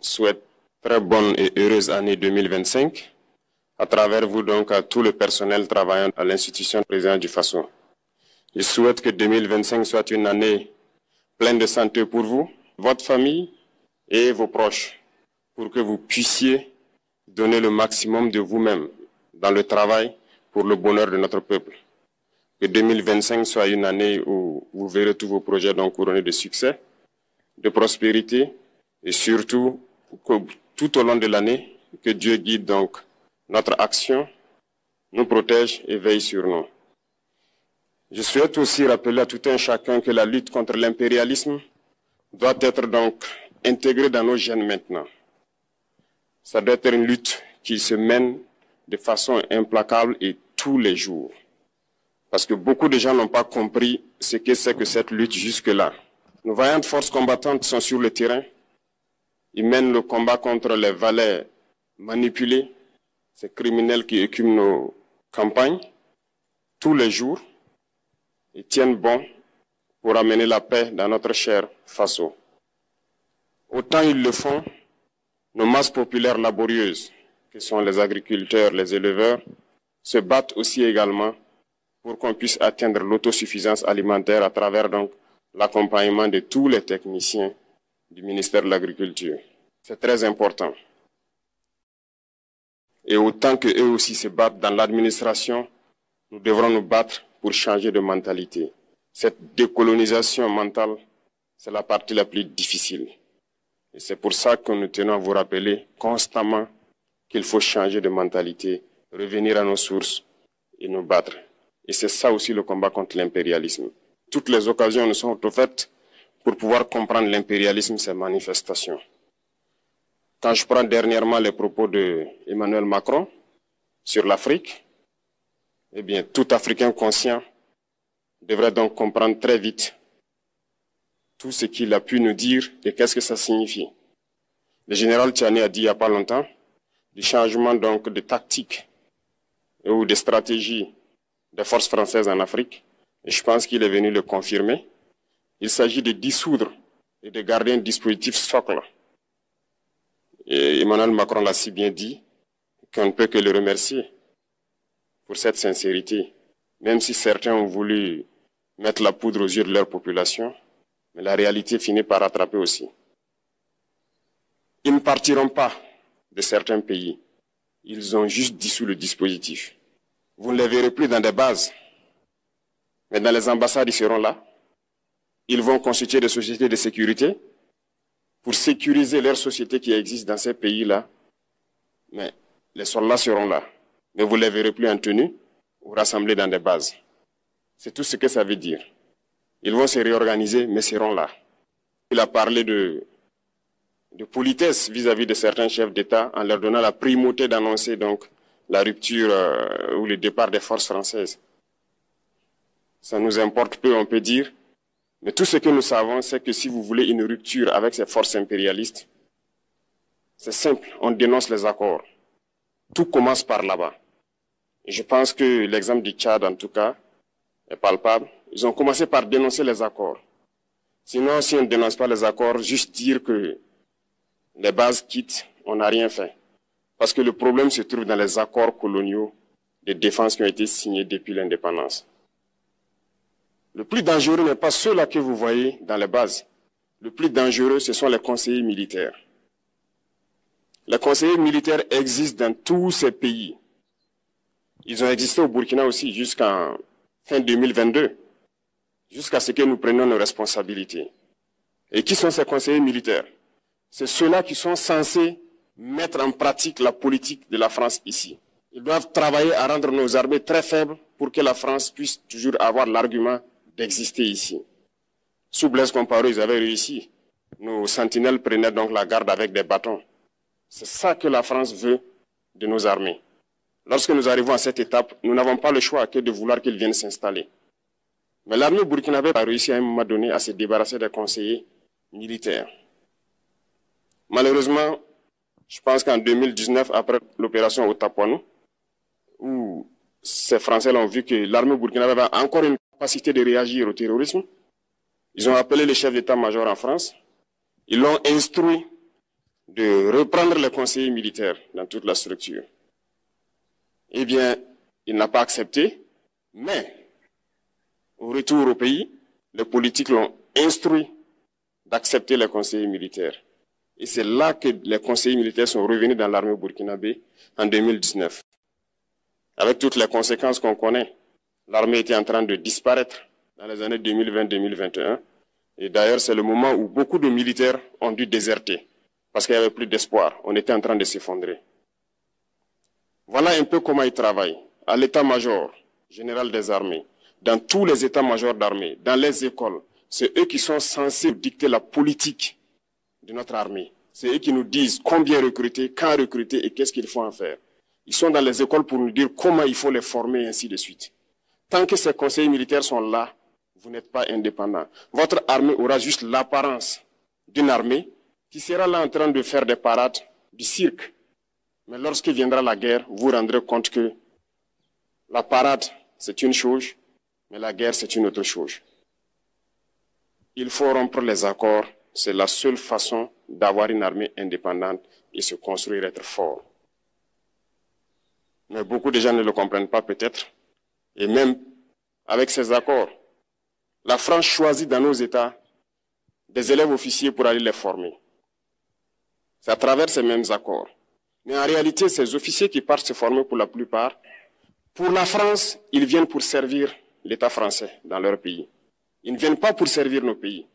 souhaite très bonne et heureuse année 2025 à travers vous donc à tout le personnel travaillant à l'institution présidente du Faso. Je souhaite que 2025 soit une année pleine de santé pour vous, votre famille et vos proches, pour que vous puissiez donner le maximum de vous-même dans le travail pour le bonheur de notre peuple. Que 2025 soit une année où vous verrez tous vos projets donc couronnés de succès, de prospérité et surtout que tout au long de l'année, que Dieu guide donc notre action, nous protège et veille sur nous. Je souhaite aussi rappeler à tout un chacun que la lutte contre l'impérialisme doit être donc intégrée dans nos gènes maintenant. Ça doit être une lutte qui se mène de façon implacable et tous les jours. Parce que beaucoup de gens n'ont pas compris ce que c'est que cette lutte jusque-là. Nos vaillantes forces combattantes sont sur le terrain. Ils mènent le combat contre les valets manipulés, ces criminels qui écument nos campagnes tous les jours et tiennent bon pour amener la paix dans notre cher Faso. Autant ils le font, nos masses populaires laborieuses, que sont les agriculteurs, les éleveurs, se battent aussi également pour qu'on puisse atteindre l'autosuffisance alimentaire à travers donc l'accompagnement de tous les techniciens du ministère de l'Agriculture. C'est très important. Et autant qu'eux aussi se battent dans l'administration, nous devrons nous battre pour changer de mentalité. Cette décolonisation mentale, c'est la partie la plus difficile. Et c'est pour ça que nous tenons à vous rappeler constamment qu'il faut changer de mentalité, revenir à nos sources et nous battre. Et c'est ça aussi le combat contre l'impérialisme. Toutes les occasions nous sont offertes pour pouvoir comprendre l'impérialisme, ses manifestations. Quand je prends dernièrement les propos d'Emmanuel Macron sur l'Afrique, eh bien, tout Africain conscient devrait donc comprendre très vite tout ce qu'il a pu nous dire et qu'est-ce que ça signifie. Le général Tchani a dit il n'y a pas longtemps du changement donc de tactique ou de stratégie des forces françaises en Afrique. Et je pense qu'il est venu le confirmer. Il s'agit de dissoudre et de garder un dispositif socle. Et Emmanuel Macron l'a si bien dit qu'on ne peut que le remercier pour cette sincérité. Même si certains ont voulu mettre la poudre aux yeux de leur population, mais la réalité finit par rattraper aussi. Ils ne partiront pas de certains pays. Ils ont juste dissous le dispositif. Vous ne les verrez plus dans des bases, mais dans les ambassades, ils seront là. Ils vont constituer des sociétés de sécurité pour sécuriser leurs sociétés qui existent dans ces pays-là. Mais les soldats seront là. Mais vous ne les verrez plus en tenue ou rassemblés dans des bases. C'est tout ce que ça veut dire. Ils vont se réorganiser, mais seront là. Il a parlé de politesse vis-à-vis de certains chefs d'État en leur donnant la primauté d'annoncer donc la rupture ou le départ des forces françaises. Ça nous importe peu, on peut dire. Mais tout ce que nous savons, c'est que si vous voulez une rupture avec ces forces impérialistes, c'est simple, on dénonce les accords. Tout commence par là-bas. Et je pense que l'exemple du Tchad, en tout cas, est palpable. Ils ont commencé par dénoncer les accords. Sinon, si on ne dénonce pas les accords, juste dire que les bases quittent, on n'a rien fait. Parce que le problème se trouve dans les accords coloniaux de défense qui ont été signés depuis l'indépendance. Le plus dangereux n'est pas ceux-là que vous voyez dans les bases. Le plus dangereux, ce sont les conseillers militaires. Les conseillers militaires existent dans tous ces pays. Ils ont existé au Burkina aussi jusqu'en fin 2022, jusqu'à ce que nous prenions nos responsabilités. Et qui sont ces conseillers militaires? C'est ceux-là qui sont censés mettre en pratique la politique de la France ici. Ils doivent travailler à rendre nos armées très faibles pour que la France puisse toujours avoir l'argument d'exister ici. Sous Blaise Compaoré, ils avaient réussi. Nos sentinelles prenaient donc la garde avec des bâtons. C'est ça que la France veut de nos armées. Lorsque nous arrivons à cette étape, nous n'avons pas le choix que de vouloir qu'ils viennent s'installer. Mais l'armée burkinabé a réussi à un moment donné à se débarrasser des conseillers militaires. Malheureusement, je pense qu'en 2019, après l'opération Otaponou, où ces Français ont vu que l'armée burkinabé avait encore une capacité de réagir au terrorisme, ils ont appelé le chef d'état-major en France, ils l'ont instruit de reprendre les conseillers militaires dans toute la structure. Eh bien, il n'a pas accepté, mais au retour au pays, les politiques l'ont instruit d'accepter les conseillers militaires. Et c'est là que les conseillers militaires sont revenus dans l'armée burkinabé en 2019. Avec toutes les conséquences qu'on connaît, l'armée était en train de disparaître dans les années 2020-2021. Et d'ailleurs, c'est le moment où beaucoup de militaires ont dû déserter parce qu'il n'y avait plus d'espoir. On était en train de s'effondrer. Voilà un peu comment ils travaillent. À l'état-major général des armées, dans tous les états-majors d'armée, dans les écoles, c'est eux qui sont censés dicter la politique de notre armée. C'est eux qui nous disent combien recruter, quand recruter et qu'est-ce qu'il faut en faire. Ils sont dans les écoles pour nous dire comment il faut les former et ainsi de suite. Tant que ces conseillers militaires sont là, vous n'êtes pas indépendant. Votre armée aura juste l'apparence d'une armée qui sera là en train de faire des parades, du cirque. Mais lorsque viendra la guerre, vous vous rendrez compte que la parade, c'est une chose, mais la guerre, c'est une autre chose. Il faut rompre les accords. C'est la seule façon d'avoir une armée indépendante et se construire, être fort. Mais beaucoup de gens ne le comprennent pas peut-être. Et même avec ces accords, la France choisit dans nos États des élèves officiers pour aller les former. C'est à travers ces mêmes accords. Mais en réalité, ces officiers qui partent se former pour la plupart, pour la France, ils viennent pour servir l'État français dans leur pays. Ils ne viennent pas pour servir nos pays.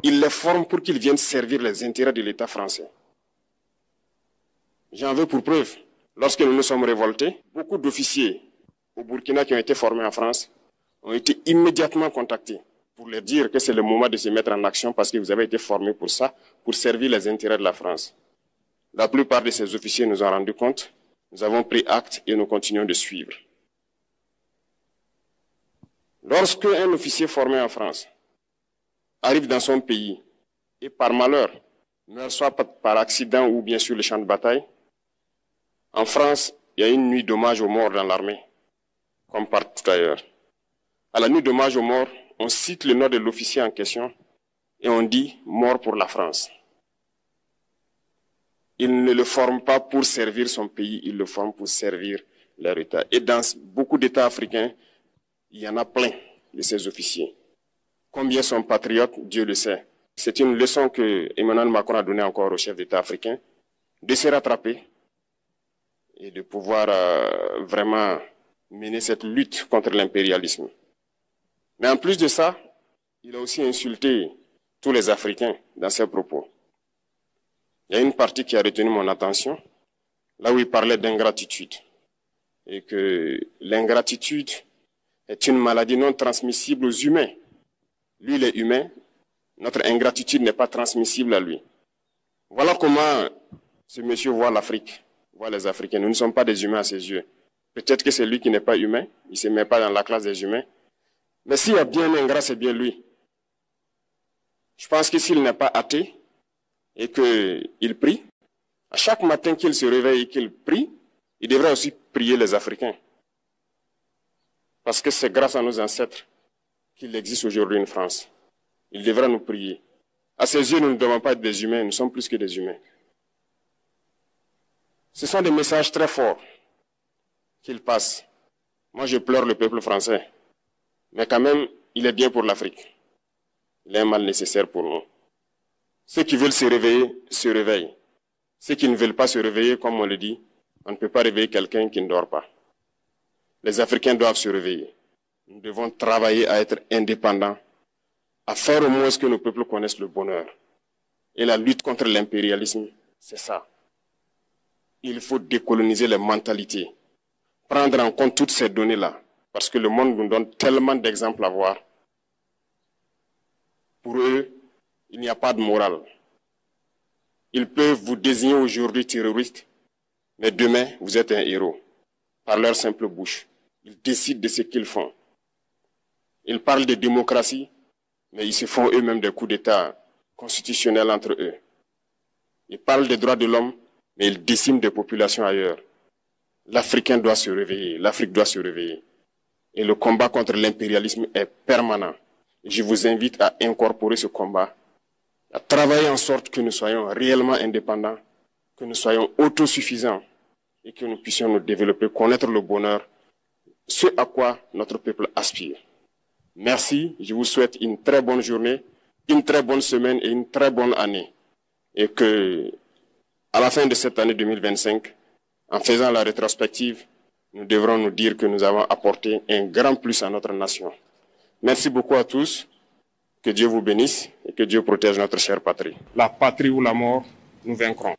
Ils les forment pour qu'ils viennent servir les intérêts de l'État français. J'en veux pour preuve. Lorsque nous nous sommes révoltés, beaucoup d'officiers au Burkina qui ont été formés en France ont été immédiatement contactés pour leur dire que c'est le moment de se mettre en action parce que vous avez été formés pour ça, pour servir les intérêts de la France. La plupart de ces officiers nous ont rendu compte, nous avons pris acte et nous continuons de suivre. Lorsque un officier formé en France arrive dans son pays et par malheur meurt soit par accident ou bien sur le champ de bataille, en France, il y a une nuit d'hommage aux morts dans l'armée, comme partout ailleurs. À la nuit d'hommage aux morts, on cite le nom de l'officier en question et on dit « mort pour la France ». Il ne le forme pas pour servir son pays, il le forme pour servir leur État. Et dans beaucoup d'États africains, il y en a plein de ces officiers. Combien sont patriotes, Dieu le sait. C'est une leçon que Emmanuel Macron a donnée encore aux chefs d'État africains, de se rattraper et de pouvoir vraiment mener cette lutte contre l'impérialisme. Mais en plus de ça, il a aussi insulté tous les Africains dans ses propos. Il y a une partie qui a retenu mon attention, là où il parlait d'ingratitude. Et que l'ingratitude est une maladie non transmissible aux humains. Lui, il est humain, notre ingratitude n'est pas transmissible à lui. Voilà comment ce monsieur voit l'Afrique, voit les Africains. Nous ne sommes pas des humains à ses yeux. Peut-être que c'est lui qui n'est pas humain, il ne se met pas dans la classe des humains. Mais s'il y a bien un ingrat, c'est bien lui. Je pense que s'il n'est pas athée et qu'il prie, à chaque matin qu'il se réveille et qu'il prie, il devrait aussi prier les Africains. Parce que c'est grâce à nos ancêtres qu'il existe aujourd'hui une France. Il devra nous prier. À ses yeux, nous ne devons pas être des humains, nous sommes plus que des humains. Ce sont des messages très forts qu'il passe. Moi, je pleure le peuple français. Mais quand même, il est bien pour l'Afrique. Il est un mal nécessaire pour nous. Ceux qui veulent se réveiller, se réveillent. Ceux qui ne veulent pas se réveiller, comme on le dit, on ne peut pas réveiller quelqu'un qui ne dort pas. Les Africains doivent se réveiller. Nous devons travailler à être indépendants, à faire au moins ce que nos peuples connaissent le bonheur. Et la lutte contre l'impérialisme, c'est ça. Il faut décoloniser les mentalités, prendre en compte toutes ces données-là, parce que le monde nous donne tellement d'exemples à voir. Pour eux, il n'y a pas de morale. Ils peuvent vous désigner aujourd'hui terroriste, mais demain, vous êtes un héros, par leur simple bouche. Ils décident de ce qu'ils font. Ils parlent de démocratie, mais ils se font eux-mêmes des coups d'État constitutionnels entre eux. Ils parlent des droits de l'homme, mais ils déciment des populations ailleurs. L'Africain doit se réveiller, l'Afrique doit se réveiller. Et le combat contre l'impérialisme est permanent. Et je vous invite à incorporer ce combat à travailler en sorte que nous soyons réellement indépendants, que nous soyons autosuffisants et que nous puissions nous développer, connaître le bonheur, ce à quoi notre peuple aspire. Merci, je vous souhaite une très bonne journée, une très bonne semaine et une très bonne année. Et que, à la fin de cette année 2025, en faisant la rétrospective, nous devrons nous dire que nous avons apporté un grand plus à notre nation. Merci beaucoup à tous. Que Dieu vous bénisse et que Dieu protège notre chère patrie. La patrie ou la mort, nous vaincrons.